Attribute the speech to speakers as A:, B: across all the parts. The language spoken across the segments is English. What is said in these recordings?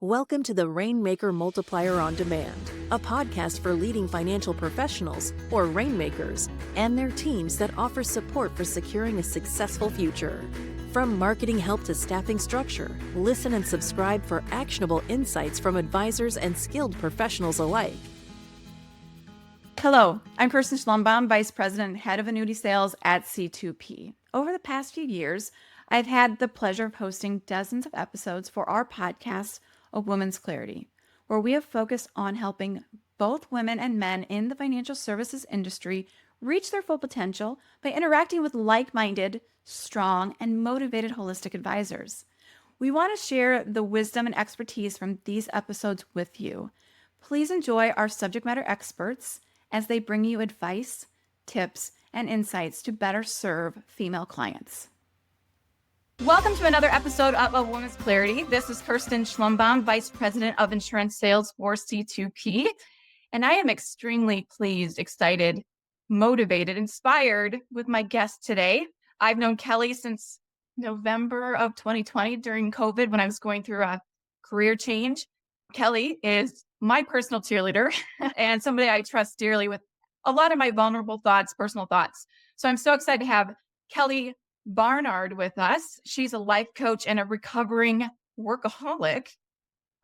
A: Welcome to the Rainmaker Multiplier on Demand, a podcast for leading financial professionals, or rainmakers, and their teams that offer support for securing a successful future. From marketing help to staffing structure, listen and subscribe for actionable insights from advisors and skilled professionals alike.
B: Hello, I'm Kirsten Schlumbohm, Vice President and Head of Annuity Sales at C2P. Over the past few years, I've had the pleasure of hosting dozens of episodes for our podcast, A Woman's Clarity, where we have focused on helping both women and men in the financial services industry reach their full potential by interacting with like-minded, strong, and motivated holistic advisors. We want to share the wisdom and expertise from these episodes with you. Please enjoy our subject matter experts as they bring you advice, tips, and insights to better serve female clients. Welcome to another episode of A Woman's Clarity. This is Kirsten Schlumbohm, Vice President of Insurance Sales for C2P. And I am extremely pleased, excited, motivated, inspired with my guest today. I've known Kelly since November of 2020 during COVID when I was going through a career change. Kelly is my personal cheerleader and somebody I trust dearly with a lot of my vulnerable thoughts, personal thoughts. So I'm so excited to have Kelly Barnard with us. She's a life coach and a recovering workaholic.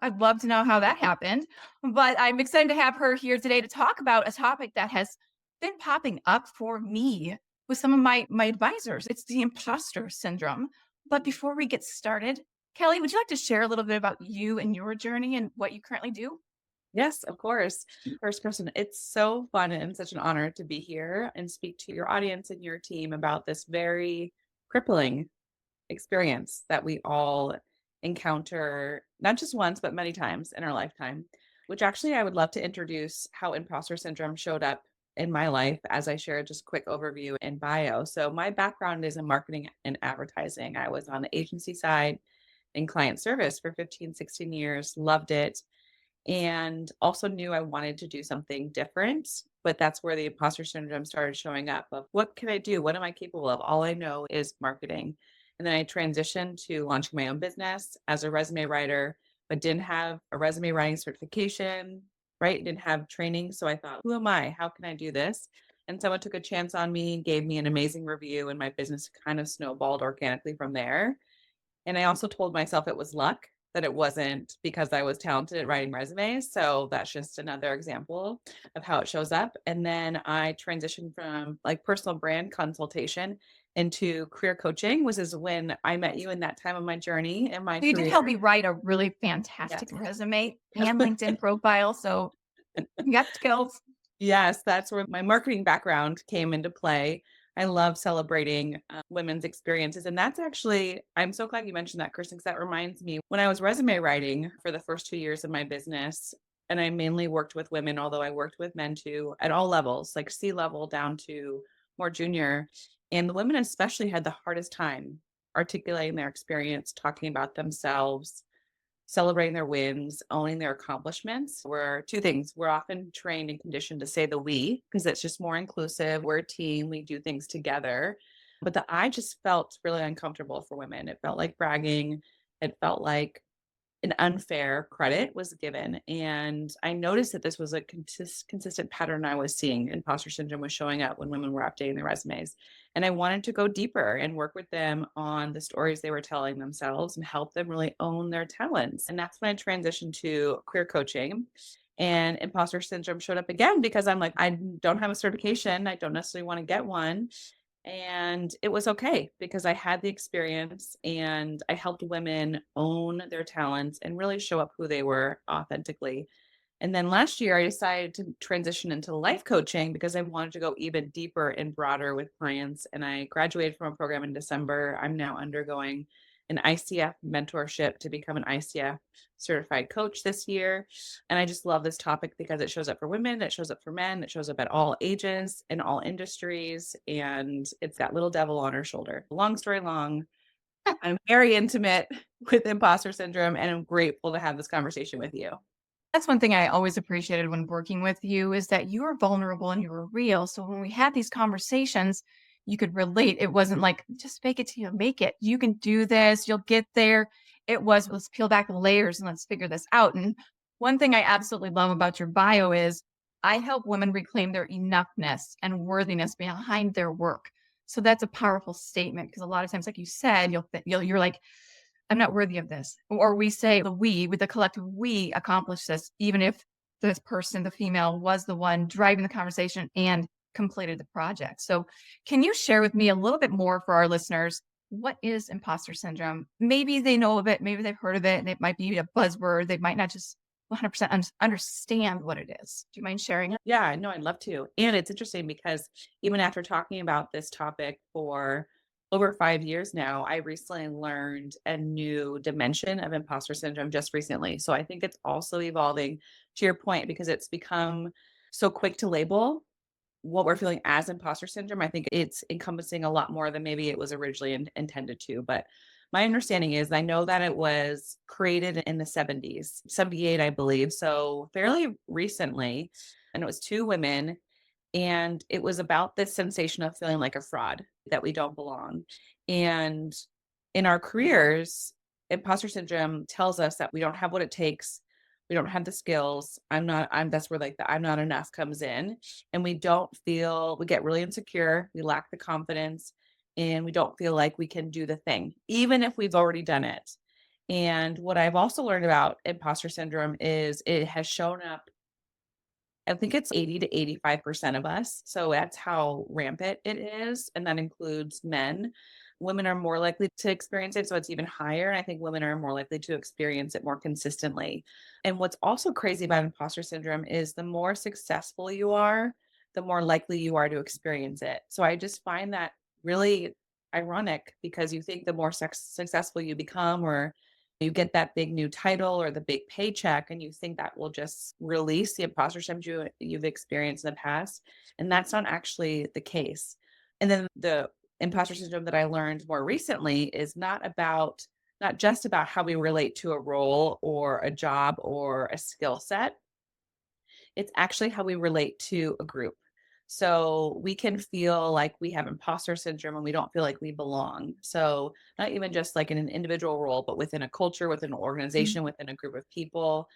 B: I'd love to know how that happened, but I'm excited to have her here today to talk about a topic that has been popping up for me with some of my advisors. It's the imposter syndrome. But before we get started, Kelly, would you like to share a little bit about you and your journey and what you currently do?
C: Yes, of course. First person, it's so fun and such an honor to be here and speak to your audience and your team about this very crippling experience that we all encounter, not just once, but many times in our lifetime, which actually I would love to introduce how imposter syndrome showed up in my life as I share just a quick overview and bio. So my background is in marketing and advertising. I was on the agency side in client service for 15, 16 years, loved it, and also knew I wanted to do something different. But that's where the imposter syndrome started showing up of what can I do? What am I capable of? All I know is marketing. And then I transitioned to launching my own business as a resume writer, but didn't have a resume writing certification, right? Didn't have training. So I thought, who am I? How can I do this? And someone took a chance on me, gave me an amazing review, and my business kind of snowballed organically from there. And I also told myself it was luck, that it wasn't because I was talented at writing resumes. So that's just another example of how it shows up. And then I transitioned from like personal brand consultation into career coaching, which is when I met you in that time of my journey in my
B: You
C: career.
B: did help me write a really fantastic resume and LinkedIn profile. So you got skills.
C: Yes, that's where my marketing background came into play. I love celebrating women's experiences. And that's actually, I'm so glad you mentioned that, Kirsten, because that reminds me when I was resume writing for the first 2 years of my business, and I mainly worked with women, although I worked with men too, at all levels, like C-level down to more junior. And the women especially had the hardest time articulating their experience, talking about themselves, celebrating their wins, owning their accomplishments. Were two things. We're often trained and conditioned to say the we, because it's just more inclusive. We're a team. We do things together. But the I just felt really uncomfortable for women. It felt like bragging. It felt like an unfair credit was given. And I noticed that this was a consistent pattern I was seeing. Imposter syndrome was showing up when women were updating their resumes. And I wanted to go deeper and work with them on the stories they were telling themselves and help them really own their talents. And that's when I transitioned to career coaching. And imposter syndrome showed up again because I'm like, I don't have a certification. I don't necessarily want to get one. And it was okay because I had the experience and I helped women own their talents and really show up who they were authentically. And then last year, I decided to transition into life coaching because I wanted to go even deeper and broader with clients. And I graduated from a program in December. I'm now undergoing an ICF mentorship to become an ICF certified coach this year. And I just love this topic because it shows up for women, it shows up for men, it shows up at all ages in all industries. And it's got little devil on her shoulder. Long story long, I'm very intimate with imposter syndrome and I'm grateful to have this conversation with you.
B: That's one thing I always appreciated when working with you is that you were vulnerable and you were real. So when we had these conversations, you could relate. It wasn't like, just fake it till you make it. You can do this. You'll get there. It was, let's peel back the layers and let's figure this out. And one thing I absolutely love about your bio is I help women reclaim their enoughness and worthiness behind their work. So that's a powerful statement because a lot of times, like you said, you're like, I'm not worthy of this. Or we say the we, with the collective we accomplish this, even if this person, the female, was the one driving the conversation and completed the project. So can you share with me a little bit more for our listeners? What is imposter syndrome? Maybe they know of it, maybe they've heard of it, and it might be a buzzword. They might not just 100% understand what it is. Do you mind sharing?
C: Yeah, no, I'd love to. And it's interesting because even after talking about this topic for over 5 years now, I recently learned a new dimension of imposter syndrome just recently. So I think it's also evolving to your point because it's become so quick to label what we're feeling as imposter syndrome. I think it's encompassing a lot more than maybe it was originally intended to. But my understanding is I know that it was created in the 70s, 78, I believe. So fairly recently. And it was two women. And it was about this sensation of feeling like a fraud, that we don't belong. And in our careers, imposter syndrome tells us that we don't have what it takes. We don't have the skills. That's where like the I'm not enough comes in. And we get really insecure. We lack the confidence and we don't feel like we can do the thing, even if we've already done it. And what I've also learned about imposter syndrome is it has shown up, I think it's 80 to 85% of us. So that's how rampant it is. And that includes men. Women are more likely to experience it. So it's even higher. And I think women are more likely to experience it more consistently. And what's also crazy about imposter syndrome is the more successful you are, the more likely you are to experience it. So I just find that really ironic because you think the more successful you become, or you get that big new title or the big paycheck, and you think that will just release the imposter syndrome you've experienced in the past. And that's not actually the case. And then the imposter syndrome that I learned more recently is not just about how we relate to a role or a job or a skill set. It's actually how we relate to a group. So we can feel like we have imposter syndrome and we don't feel like we belong. So not even just like in an individual role, but within a culture, within an organization, within a group of people.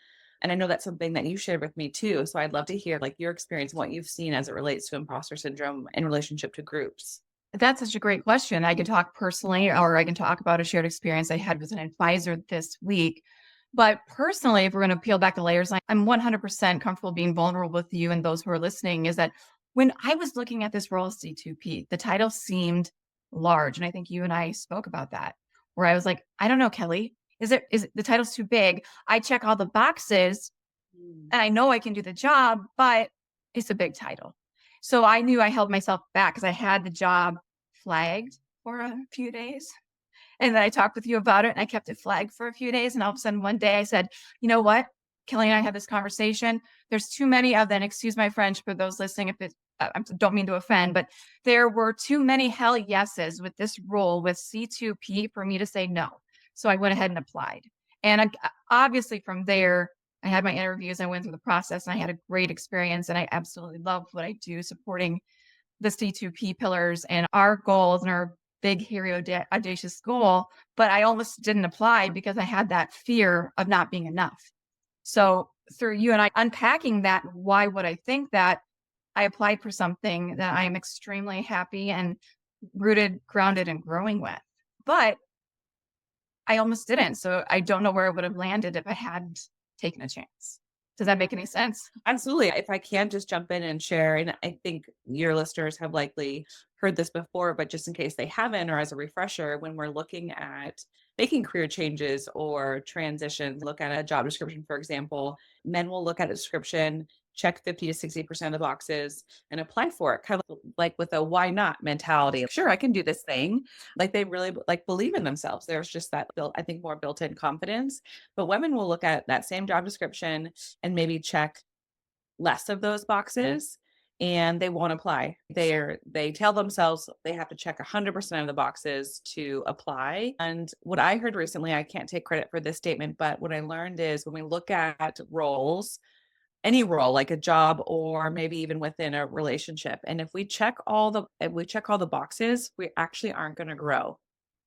C: And I know that's something that you shared with me too. So I'd love to hear like your experience, what you've seen as it relates to imposter syndrome in relationship to groups.
B: That's such a great question. I can talk personally, or I can talk about a shared experience I had with an advisor this week. But personally, if we're going to peel back the layers, I'm 100% comfortable being vulnerable with you and those who are listening. Is that when I was looking at this role as C2P, the title seemed large. And I think you and I spoke about that, where I was like, I don't know, Kelly, is it the title's too big? I check all the boxes
C: Mm.
B: and I know I can do the job, but it's a big title. So I knew I held myself back because I had the job flagged for a few days. And then I talked with you about it and I kept it flagged for a few days. And all of a sudden one day I said, you know what? Kelly and I had this conversation. There's too many of them. Excuse my French for those listening. If it, I don't mean to offend, but there were too many hell yeses with this role with C2P for me to say no. So I went ahead and applied. And obviously from there, I had my interviews. I went through the process and I had a great experience. And I absolutely love what I do supporting the C2P pillars and our goals and our big, hairy, audacious goal. But I almost didn't apply because I had that fear of not being enough. So through you and I unpacking that, why would I think that, I applied for something that I am extremely happy and rooted, grounded, and growing with. But I almost didn't. So I don't know where it would have landed if I hadn't taken a chance. Does that make any sense?
C: Absolutely. If I can just jump in and share, and I think your listeners have likely heard this before, but just in case they haven't, or as a refresher, when we're looking at making career changes or transitions, look at a job description, for example, men will look at a description, check 50 to 60% of the boxes and apply for it, kind of like with a why not mentality. Sure, I can do this thing. Like they really like believe in themselves. There's just that built, I think, more built-in confidence. But women will look at that same job description and maybe check less of those boxes and they won't apply. They tell themselves they have to check 100% of the boxes to apply. And what I heard recently, I can't take credit for this statement, but what I learned is when we look at roles, any role like a job or maybe even within a relationship, and if we check all the boxes, we actually aren't going to grow.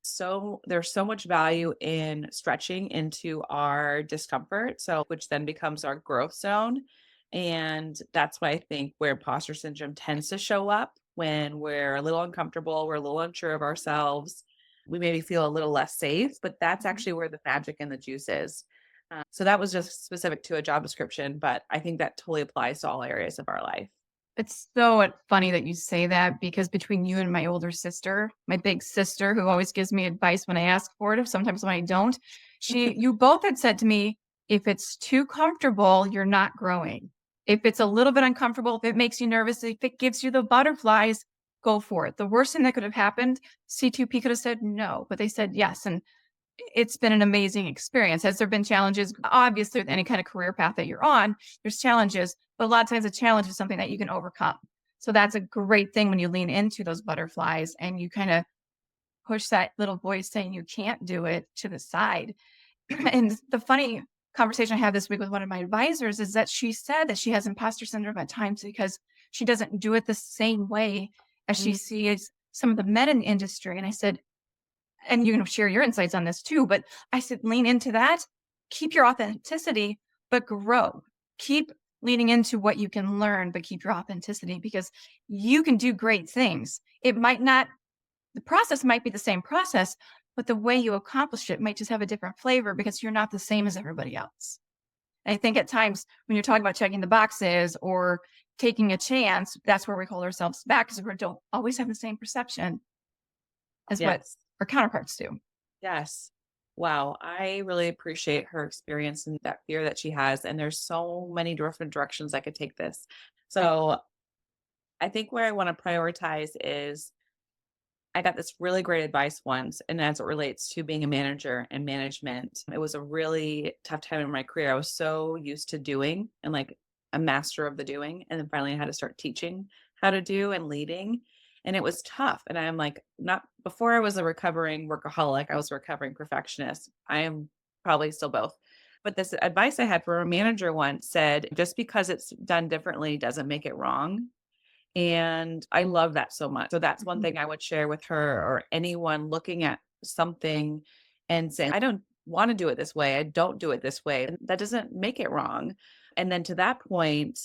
C: So there's so much value in stretching into our discomfort. So, which then becomes our growth zone. And that's why I think where imposter syndrome tends to show up when we're a little uncomfortable, we're a little unsure of ourselves, we maybe feel a little less safe, but that's
B: Mhm.
C: actually where the magic and the juice is. So that was just specific to a job description, but I think that totally applies to all areas of our life.
B: It's so funny that you say that because between you and my older sister, my big sister, who always gives me advice when I ask for it, sometimes when I don't, you both had said to me, if it's too comfortable, you're not growing. If it's a little bit uncomfortable, if it makes you nervous, if it gives you the butterflies, go for it. The worst thing that could have happened, C2P could have said no, but they said yes. And it's been an amazing experience. Has there been challenges? Obviously, with any kind of career path that you're on, there's challenges, but a lot of times a challenge is something that you can overcome. So that's a great thing when you lean into those butterflies and you kind of push that little voice saying you can't do it to the side. And the funny conversation I had this week with one of my advisors is that she said that she has imposter syndrome at times because she doesn't do it the same way as she
C: Mm.
B: sees some of the men in the industry. And I said, and you can share your insights on this too, but I said, lean into that, keep your authenticity, but grow. Keep leaning into what you can learn, but keep your authenticity because you can do great things. It might not, the process might be the same process, but the way you accomplish it might just have a different flavor because you're not the same as everybody else. And I think at times when you're talking about checking the boxes or taking a chance, that's where we hold ourselves back because we don't always have the same perception as what
C: Yes.
B: our counterparts do.
C: Yes. Wow. I really appreciate her experience and that fear that she has. And there's so many different directions I could take this. So I think where I want to prioritize is I got this really great advice once. And as it relates to being a manager and management, it was a really tough time in my career. I was so used to doing and like a master of the doing. And then finally I had to start teaching how to do and leading. And it was tough. And I'm like, not before I was a recovering workaholic, I was a recovering perfectionist. I am probably still both. But this advice I had for a manager once said, just because it's done differently doesn't make it wrong. And I love that so much. So that's one
B: Mhm.
C: thing I would share with her or anyone looking at something and saying, I don't want to do it this way. I don't do it this way. And that doesn't make it wrong. And then to that point,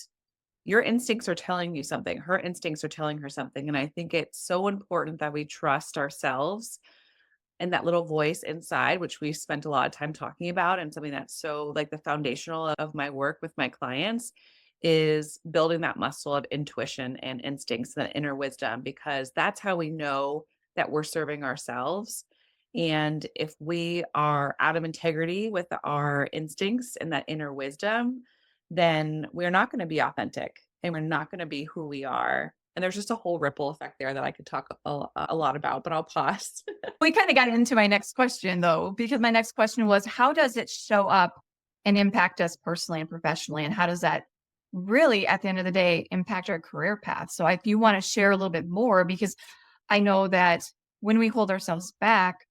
C: your instincts are telling you something. Her instincts are telling her something. And I think it's so important that we trust ourselves and that little voice inside, which we spent a lot of time talking about, and something that's so like the foundational of my work with my clients is building that muscle of intuition and instincts, that inner wisdom, because that's how we know that we're serving ourselves. And if we are out of integrity with our instincts and that inner wisdom, then we're not going to be authentic and we're not going to be who we are. And there's just a whole ripple effect there that I could talk a lot about, but I'll pause.
B: We kind of got into my next question though, because my next question was, how does it show up and impact us personally and professionally? And how does that really, at the end of the day, impact our career path? So if you want to share a little bit more, because I know that when we hold ourselves back,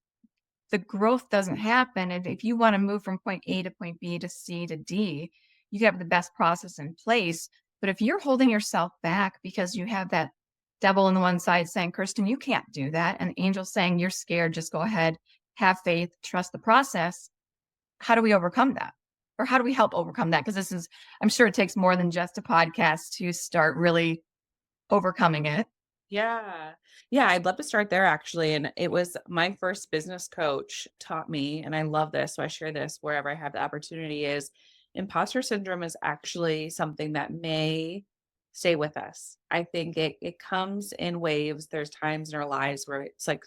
B: the growth doesn't happen. And if you want to move from point A to point B to C to D, you have the best process in place. But if you're holding yourself back because you have that devil on the one side saying, Kirsten, you can't do that, and the angel saying, you're scared, just go ahead, have faith, trust the process, how do we overcome that? Or how do we help overcome that? Because this is, I'm sure it takes more than just a podcast to start really overcoming it.
C: Yeah. Yeah, I'd love to start there actually. And it was my first business coach taught me, and I love this. So I share this wherever I have the opportunity is imposter syndrome is actually something that may stay with us. I think it comes in waves. There's times in our lives where it's like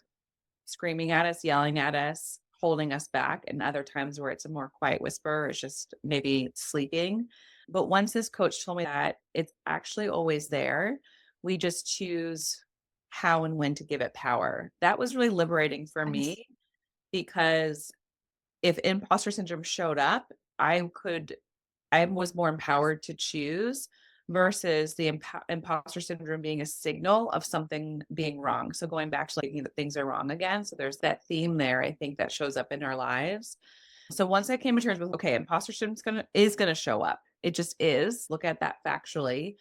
C: screaming at us, yelling at us, holding us back, and other times where it's a more quiet whisper, it's just maybe sleeping. But once this coach told me that it's actually always there, we just choose how and when to give it power. That was really liberating for
B: Nice.
C: me because if imposter syndrome showed up, I was more empowered to choose versus the imposter syndrome being a signal of something being wrong. So going back to thinking that things are wrong again. So there's that theme there, I think, that shows up in our lives. So once I came to terms with, okay, imposter syndrome is gonna show up. It just is. Look at that factually.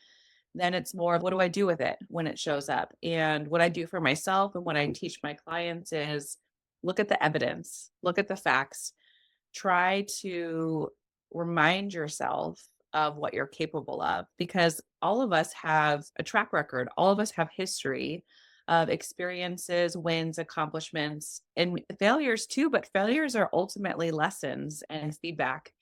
C: Then it's more of what do I do with it when it shows up? And what I do for myself and what I teach my clients is look at the evidence, look at the facts, try to remind yourself of what you're capable of, because all of us have a track record. All of us have history of experiences, wins, accomplishments, and failures too. But failures are ultimately lessons and feedback.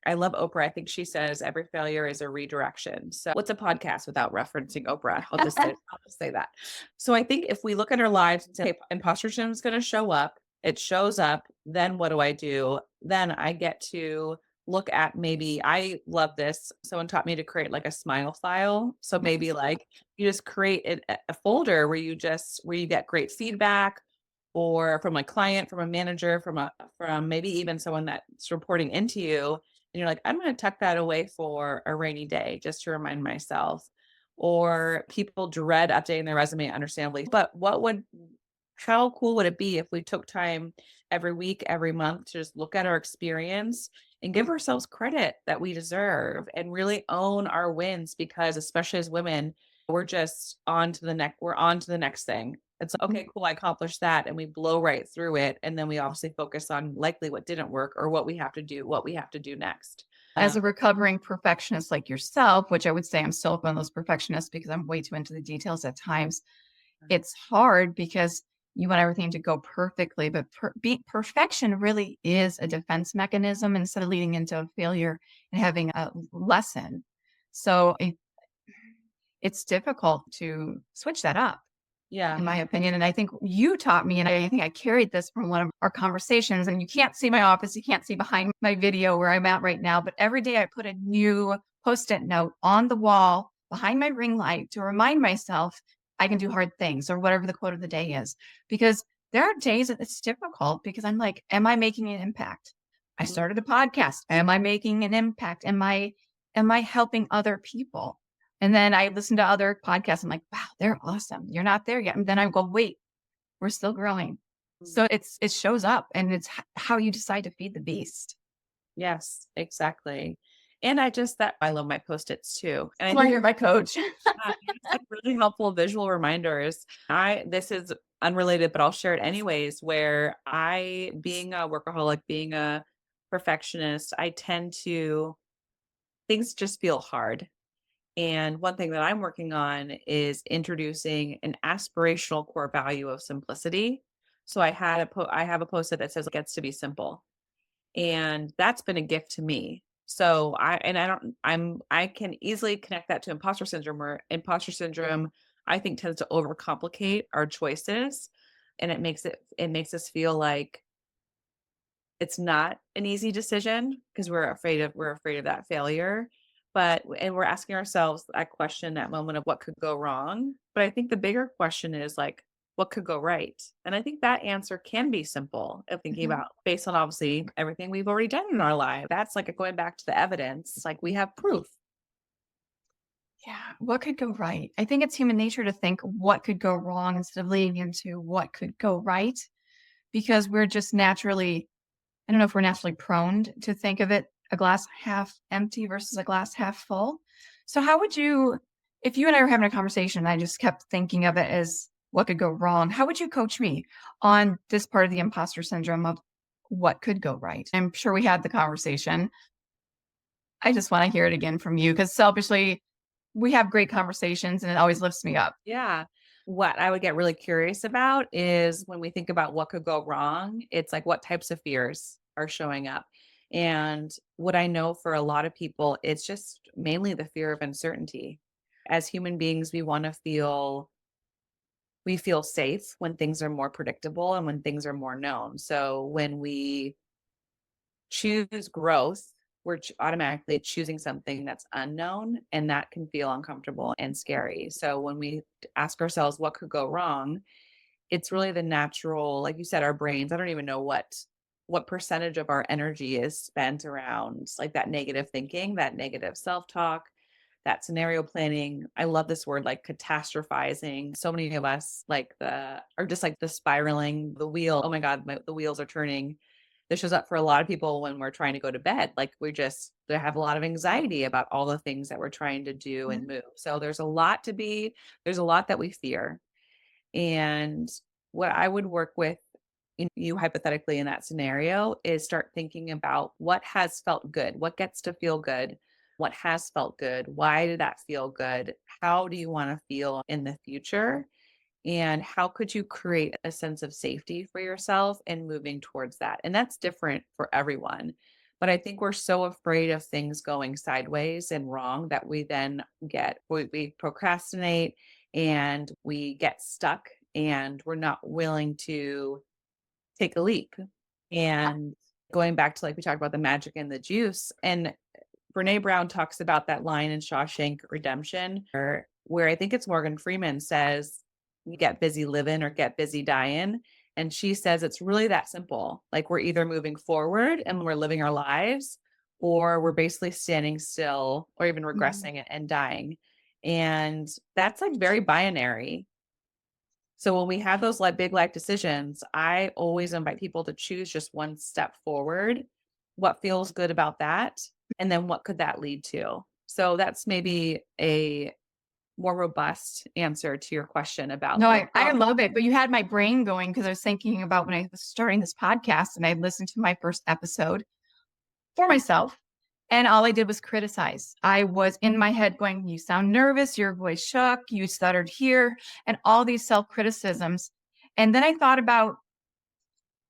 C: I love Oprah. I think she says every failure is a redirection. So what's a podcast without referencing Oprah? I'll just say that. So I think if we look at our lives and say, "Hey, imposter syndrome is going to show up, it shows up, then what do I do? Then I get to look at, maybe I love this. Someone taught me to create like a smile file. So maybe like you just create a folder where you get great feedback, or from a client, from a manager, from maybe even someone that's reporting into you. And you're like, I'm going to tuck that away for a rainy day just to remind myself. Or people dread updating their resume, understandably. But how cool would it be if we took time every week, every month to just look at our experience and give ourselves credit that we deserve and really own our wins? Because especially as women, we're just we're on to the next thing. It's like, okay, cool, I accomplished that. And we blow right through it. And then we obviously focus on likely what didn't work or what we have to do next.
B: As a recovering perfectionist like yourself, which I would say I'm still one of those perfectionists because I'm way too into the details at times, it's hard because you want everything to go perfectly, but perfection really is a defense mechanism instead of leading into a failure and having a lesson. So it's difficult to switch that up.
C: Yeah.
B: In my opinion. And I think you taught me, and I think I carried this from one of our conversations, and you can't see my office. You can't see behind my video where I'm at right now, but every day I put a new Post-it note on the wall behind my ring light to remind myself I can do hard things, or whatever the quote of the day is, because there are days that it's difficult because I'm like, am I making an impact? I started a podcast. Am I making an impact? Am I helping other people? And then I listen to other podcasts. I'm like, wow, they're awesome. You're not there yet. And then I go, wait, we're still growing. So it shows up, and it's how you decide to feed the beast.
C: Yes, exactly. And I love my Post-its too. And
B: That's why you're my coach.
C: it's like really helpful visual reminders. This is unrelated, but I'll share it anyways, where being a workaholic, being a perfectionist, things just feel hard. And one thing that I'm working on is introducing an aspirational core value of simplicity. So I have a Post-it that says it gets to be simple. And that's been a gift to me. So I can easily connect that to imposter syndrome, where imposter syndrome, I think, tends to overcomplicate our choices. And it makes us feel like it's not an easy decision because we're afraid of that failure. And we're asking ourselves that question, that moment of what could go wrong. But I think the bigger question is like, what could go right? And I think that answer can be simple of thinking about, based on obviously everything we've already done in our life. That's like going back to the evidence, like we have proof.
B: Yeah. What could go right? I think it's human nature to think what could go wrong instead of leading into what could go right, because we're just naturally, I don't know if we're naturally prone to think of it a glass half empty versus a glass half full. So how would you, if you and I were having a conversation and I just kept thinking of it as what could go wrong, how would you coach me on this part of the imposter syndrome of what could go right? I'm sure we had the conversation. I just want to hear it again from you, because selfishly, we have great conversations and it always lifts me up.
C: Yeah. What I would get really curious about is when we think about what could go wrong, it's like what types of fears are showing up. And what I know for a lot of people, it's just mainly the fear of uncertainty. As human beings, we feel safe when things are more predictable and when things are more known. So when we choose growth, we're automatically choosing something that's unknown, and that can feel uncomfortable and scary. So when we ask ourselves what could go wrong, it's really the natural, like you said, our brains, I don't even know what percentage of our energy is spent around like that negative thinking, that negative self-talk, that scenario planning. I love this word, like catastrophizing. So many of us are just like the spiraling, the wheel. Oh my God, the wheels are turning. This shows up for a lot of people when we're trying to go to bed. Like they have a lot of anxiety about all the things that we're trying to do and move. So there's a lot that we fear. And what I would work with you hypothetically in that scenario is start thinking about what has felt good, what gets to feel good, what has felt good, why did that feel good, how do you want to feel in the future, and how could you create a sense of safety for yourself and moving towards that. And that's different for everyone. But I think we're so afraid of things going sideways and wrong that we then we procrastinate and we get stuck and we're not willing to take a leap. And going back to like we talked about the magic and the juice, and Brene Brown talks about that line in Shawshank Redemption, where I think it's Morgan Freeman says, you get busy living or get busy dying. And she says it's really that simple. Like we're either moving forward and we're living our lives, or we're basically standing still or even regressing and dying. And that's like very binary. So when we have those like big life decisions, I always invite people to choose just one step forward. What feels good about that? And then what could that lead to? So that's maybe a more robust answer to your question about
B: No,
C: like,
B: I love it. But you had my brain going because I was thinking about when I was starting this podcast and I listened to my first episode for myself. And all I did was criticize. I was in my head going, you sound nervous, your voice shook, you stuttered here, and all these self-criticisms. And then I thought about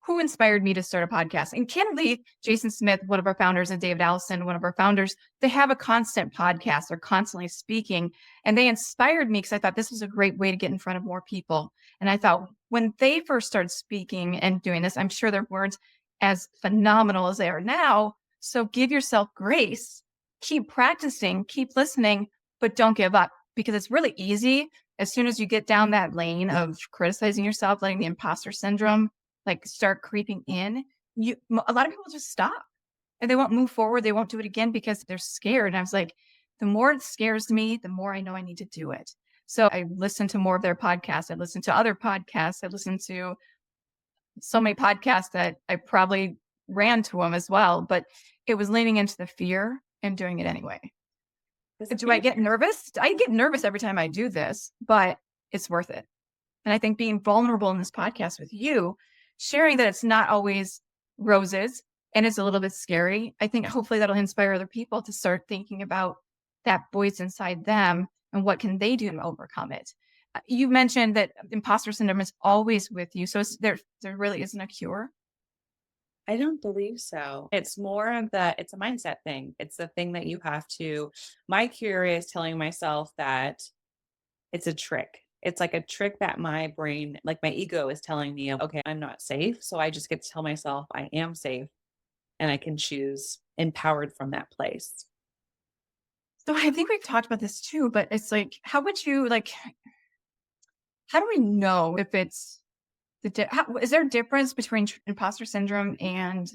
B: who inspired me to start a podcast. And candidly, Jason Smith, one of our founders, and David Allison, one of our founders, they have a constant podcast. They're constantly speaking. And they inspired me because I thought this was a great way to get in front of more people. And I thought when they first started speaking and doing this, I'm sure their words as phenomenal as they are now. So give yourself grace, keep practicing, keep listening, but don't give up because it's really easy. As soon as you get down that lane of criticizing yourself, letting the imposter syndrome like start creeping in, a lot of people just stop and they won't move forward. They won't do it again because they're scared. And I was like, the more it scares me, the more I know I need to do it. So I listen to more of their podcasts. I listen to other podcasts. I listen to so many podcasts that I probably ran to them as well, but it was leaning into the fear and doing it anyway. Do I get nervous? I get nervous every time I do this, but it's worth it. And I think being vulnerable in this podcast with you, sharing that it's not always roses and it's a little bit scary, I think hopefully that'll inspire other people to start thinking about that voice inside them and what can they do to overcome it. You mentioned that imposter syndrome is always with you. So there really isn't a cure.
C: I don't believe so. It's more of it's a mindset thing. It's the thing that you have to, my cure is telling myself that it's a trick. It's like a trick that my brain, like my ego is telling me, okay, I'm not safe. So I just get to tell myself I am safe and I can choose empowered from that place.
B: So I think we've talked about this too, but it's like, how would you how do we know if it's is there a difference between imposter syndrome and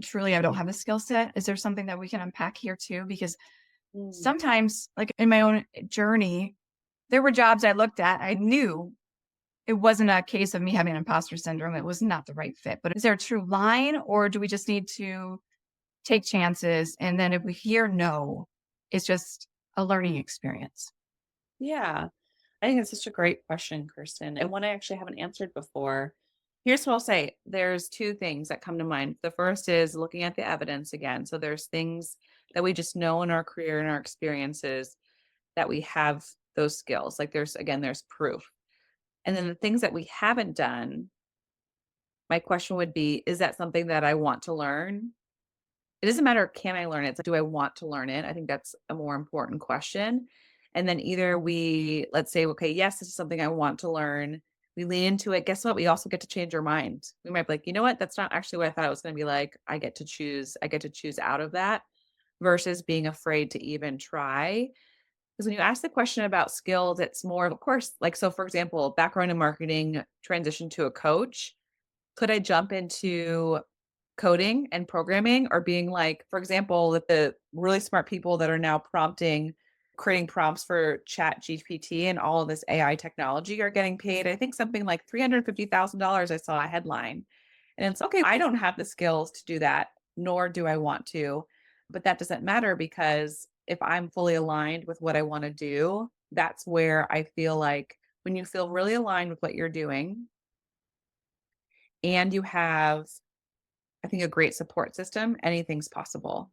B: truly I don't have the skill set? Is there something that we can unpack here too? Because sometimes like in my own journey, there were jobs I looked at, I knew it wasn't a case of me having imposter syndrome. It was not the right fit. But is there a true line or do we just need to take chances? And then if we hear no, it's just a learning experience.
C: Yeah. I think it's such a great question, Kirsten, and one I actually haven't answered before. Here's what I'll say. There's two things that come to mind. The first is looking at the evidence again. So there's things that we just know in our career and our experiences that we have those skills. Like there's proof. And then the things that we haven't done, my question would be, is that something that I want to learn? It doesn't matter, can I learn it? It's like, do I want to learn it? I think that's a more important question. And then either let's say, okay, yes, this is something I want to learn. We lean into it. Guess what? We also get to change our mind. We might be like, you know what? That's not actually what I thought it was going to be like. I get to choose out of that versus being afraid to even try. Because when you ask the question about skills, it's more of course, like, so for example, background in marketing, transition to a coach. Could I jump into coding and programming or being like, for example, that the really smart people that are now creating prompts for Chat GPT and all of this AI technology are getting paid, I think something like $350,000. I saw a headline. And it's okay, I don't have the skills to do that, nor do I want to. But that doesn't matter because if I'm fully aligned with what I want to do, that's where I feel like when you feel really aligned with what you're doing and you have, I think, a great support system, anything's possible.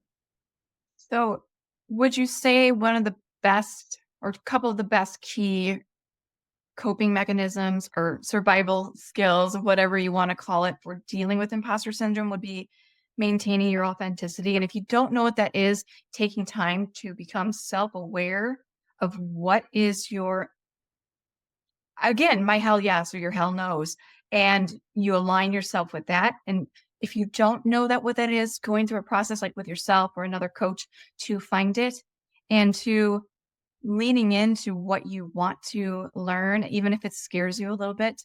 B: So, would you say one of the best or a couple of the best key coping mechanisms or survival skills, whatever you want to call it, for dealing with imposter syndrome would be maintaining your authenticity? And if you don't know what that is, taking time to become self-aware of what is your, again, my hell yes or your hell no's, and you align yourself with that. And if you don't know that what that is, going through a process like with yourself or another coach to find it and to leaning into what you want to learn, even if it scares you a little bit.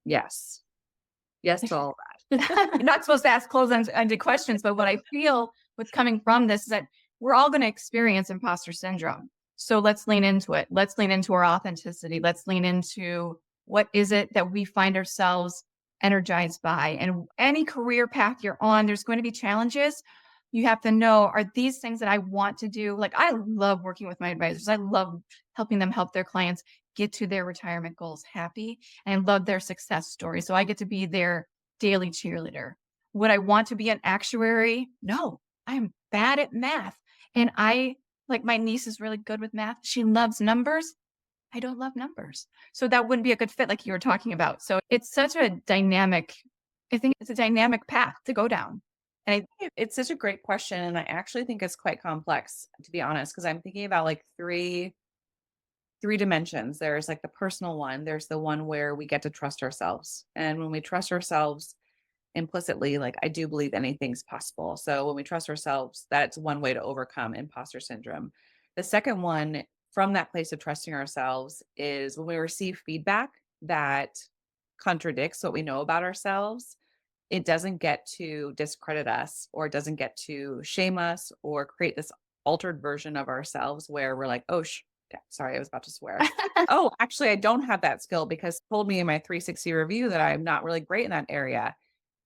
C: Yes. Yes to all
B: You're
C: that.
B: not supposed to ask closed-ended questions, but what I feel with coming from this is that we're all going to experience imposter syndrome. So let's lean into it. Let's lean into our authenticity. Let's lean into what is it that we find ourselves energized by. And any career path you're on, there's going to be challenges. You have to know, are these things that I want to do? Like, I love working with my advisors. I love helping them help their clients get to their retirement goals happy. And I love their success story. So I get to be their daily cheerleader. Would I want to be an actuary? No, I'm bad at math. And like, my niece is really good with math. She loves numbers. I don't love numbers. So that wouldn't be a good fit like you were talking about. So it's such a dynamic, I think it's a dynamic path to go down. And
C: It's such a great question. And I actually think it's quite complex, to be honest, because I'm thinking about like three dimensions. There's like the personal one, there's the one where we get to trust ourselves. And when we trust ourselves implicitly, like I do believe anything's possible. So when we trust ourselves, that's one way to overcome imposter syndrome. The second one, from that place of trusting ourselves, is when we receive feedback that contradicts what we know about ourselves. It doesn't get to discredit us, or it doesn't get to shame us or create this altered version of ourselves where we're like, oh, sorry, I was about to swear. Oh, actually, I don't have that skill because told me in my 360 review that I'm not really great in that area.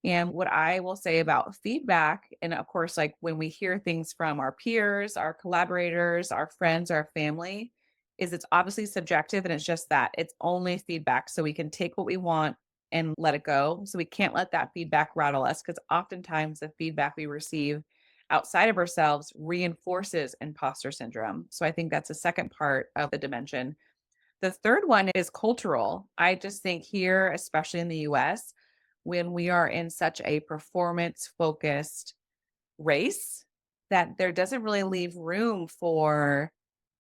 C: And what I will say about feedback, and of course, like when we hear things from our peers, our collaborators, our friends, our family, is it's obviously subjective and it's just that it's only feedback. So we can take what we want and let it go. So we can't let that feedback rattle us because oftentimes the feedback we receive outside of ourselves reinforces imposter syndrome. So I think that's the second part of the dimension. The third one is cultural. I just think here, especially in the US, when we are in such a performance focused race, that there doesn't really leave room for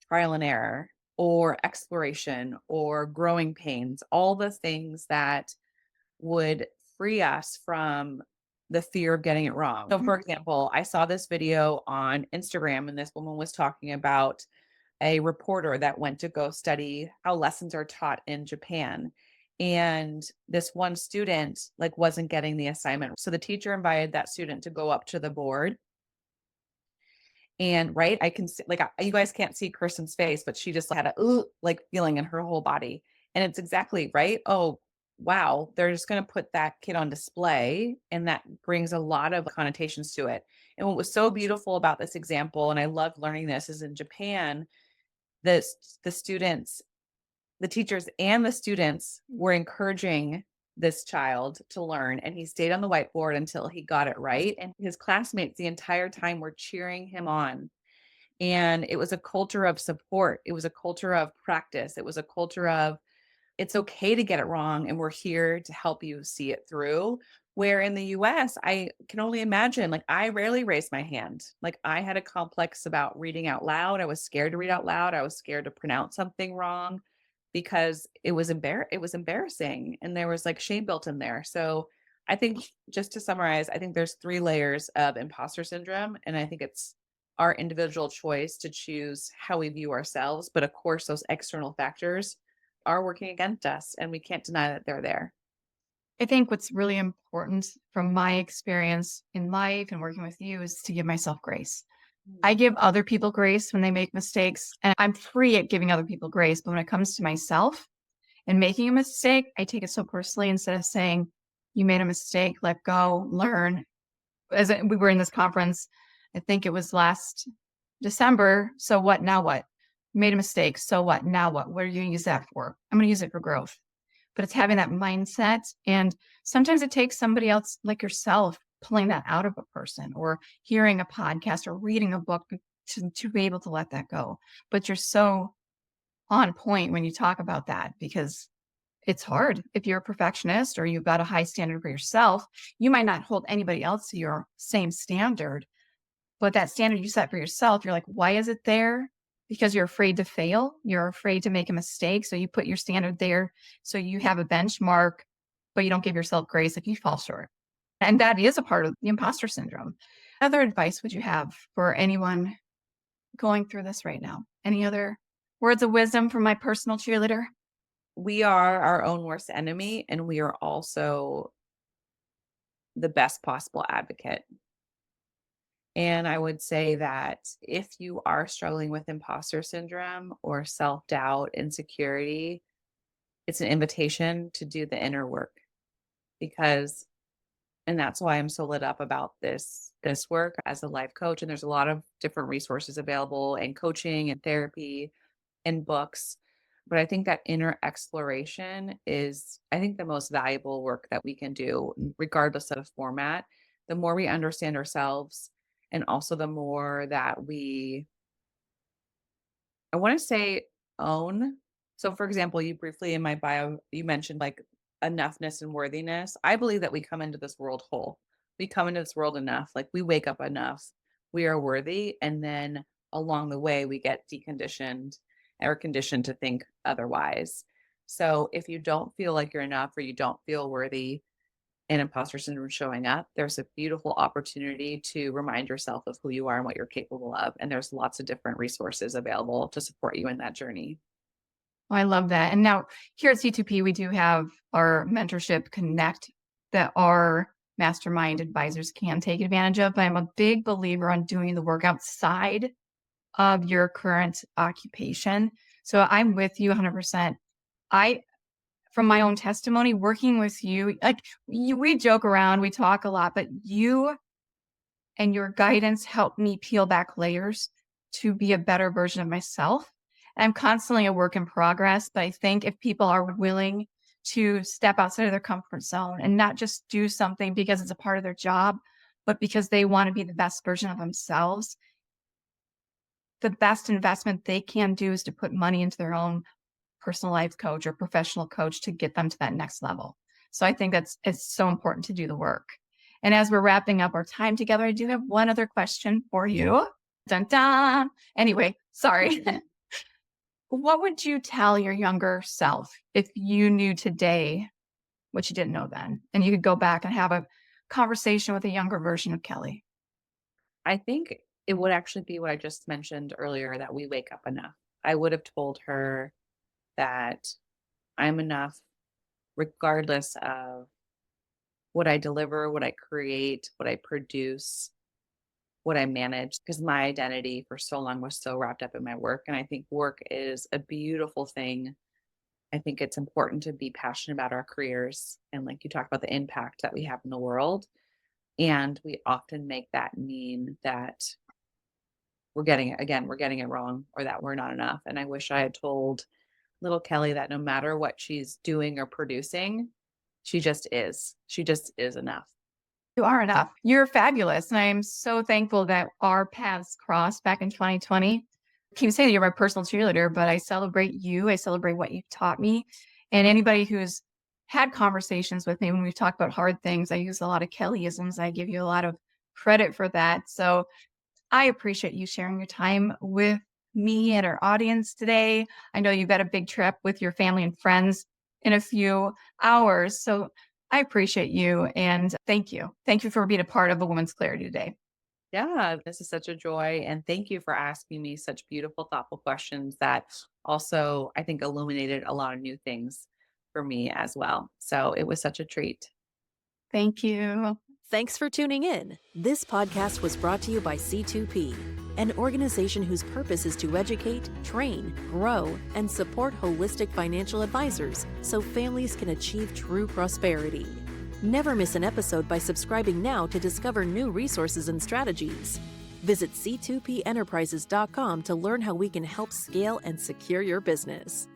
C: trial and error or exploration or growing pains, all the things that would free us from the fear of getting it wrong. So, for example, I saw this video on Instagram and this woman was talking about a reporter that went to go study how lessons are taught in Japan. And this one student like wasn't getting the assignment. So the teacher invited that student to go up to the board. And right, I can see, like, you guys can't see Kirsten's face, but she just had a like feeling in her whole body. And it's exactly right. Oh, wow. They're just going to put that kid on display. And that brings a lot of connotations to it. And what was so beautiful about this example, and I loved learning this, is in Japan, the the students, the teachers and the students were encouraging this child to learn, and he stayed on the whiteboard until he got it right, and his classmates the entire time were cheering him on. And it was a culture of support, it was a culture of practice, it was a culture of it's okay to get it wrong and we're here to help you see it through. Where in the US, I can only imagine, like, I rarely raised my hand. Like, I had a complex about reading out loud. I was scared to read out loud. I was scared to pronounce something wrong because it was embarrassing and there was like shame built in there. So I think, just to summarize, I think there's three layers of imposter syndrome. And I think it's our individual choice to choose how we view ourselves. But of course, those external factors are working against us and we can't deny that they're there.
B: I think what's really important from my experience in life and working with you is to give myself grace. I give other people grace when they make mistakes, and I'm free at giving other people grace. But when it comes to myself and making a mistake, I take it so personally. Instead of saying, you made a mistake, let go, learn. We were in this conference, I think it was last December. So what? Now what? You made a mistake. So what? Now what? What are you going to use that for? I'm going to use it for growth. but it's having that mindset. And sometimes it takes somebody else like yourself pulling that out of a person, or hearing a podcast or reading a book to be able to let that go. But you're so on point when you talk about that, because it's hard. If you're a perfectionist or you've got a high standard for yourself, you might not hold anybody else to your same standard, but that standard you set for yourself, you're like, why is it there? Because you're afraid to fail. You're afraid to make a mistake. So you put your standard there so you have a benchmark, but you don't give yourself grace if you fall short. And that is a part of the imposter syndrome. Other advice would you have for anyone going through this right now? Any other words of wisdom from my personal cheerleader?
C: We are our own worst enemy, and we are also the best possible advocate. And I would say that if you are struggling with imposter syndrome or self-doubt, insecurity, it's an invitation to do the inner work, because and that's why I'm so lit up about this work as a life coach. And there's a lot of different resources available, and coaching and therapy and books. But I think that inner exploration is, I think, the most valuable work that we can do, regardless of format. The more we understand ourselves, and also the more that we, I want to say, own. So, for example, you briefly in my bio, you mentioned like enough-ness and worthiness. I believe that we come into this world whole. We come into this world enough, like we wake up enough. We are worthy. And then along the way, we get deconditioned or conditioned to think otherwise. So if you don't feel like you're enough, or you don't feel worthy, and imposter syndrome showing up, there's a beautiful opportunity to remind yourself of who you are and what you're capable of. And there's lots of different resources available to support you in that journey.
B: Oh, I love that. And now here at C2P, we do have our mentorship connect that our mastermind advisors can take advantage of. But I'm a big believer on doing the work outside of your current occupation. So I'm with you 100%. From my own testimony, working with you, we joke around, we talk a lot, but you and your guidance helped me peel back layers to be a better version of myself. I'm constantly a work in progress, but I think if people are willing to step outside of their comfort zone and not just do something because it's a part of their job, but because they want to be the best version of themselves, the best investment they can do is to put money into their own personal life coach or professional coach to get them to that next level. So I think it's so important to do the work. And as we're wrapping up our time together, I do have one other question for you. Dun, dun. Anyway, sorry. What would you tell your younger self if you knew today what you didn't know then, and you could go back and have a conversation with a younger version of Kelly?
C: I think it would actually be what I just mentioned earlier, that we wake up enough. I would have told her that I'm enough regardless of what I deliver, what I create, what I produce, what I manage, because my identity for so long was so wrapped up in my work. And I think work is a beautiful thing. I think it's important to be passionate about our careers. And like you talk about the impact that we have in the world. And we often make that mean that we're getting it wrong, or that we're not enough. And I wish I had told little Kelly that no matter what she's doing or producing, she just is. She just is enough.
B: You are enough. You're fabulous. And I'm so thankful that our paths crossed back in 2020. I keep saying that you're my personal cheerleader, but I celebrate you. I celebrate what you've taught me. And anybody who's had conversations with me when we've talked about hard things, I use a lot of Kellyisms. I give you a lot of credit for that. So I appreciate you sharing your time with me and our audience today. I know you've got a big trip with your family and friends in a few hours. So I appreciate you, and thank you. Thank you for being a part of A Woman's Clarity today.
C: Yeah, this is such a joy. And thank you for asking me such beautiful, thoughtful questions that also, I think, illuminated a lot of new things for me as well. So it was such a treat.
B: Thank you.
A: Thanks for tuning in. This podcast was brought to you by C2P, an organization whose purpose is to educate, train, grow, and support holistic financial advisors so families can achieve true prosperity. Never miss an episode by subscribing now to discover new resources and strategies. Visit c2penterprises.com to learn how we can help scale and secure your business.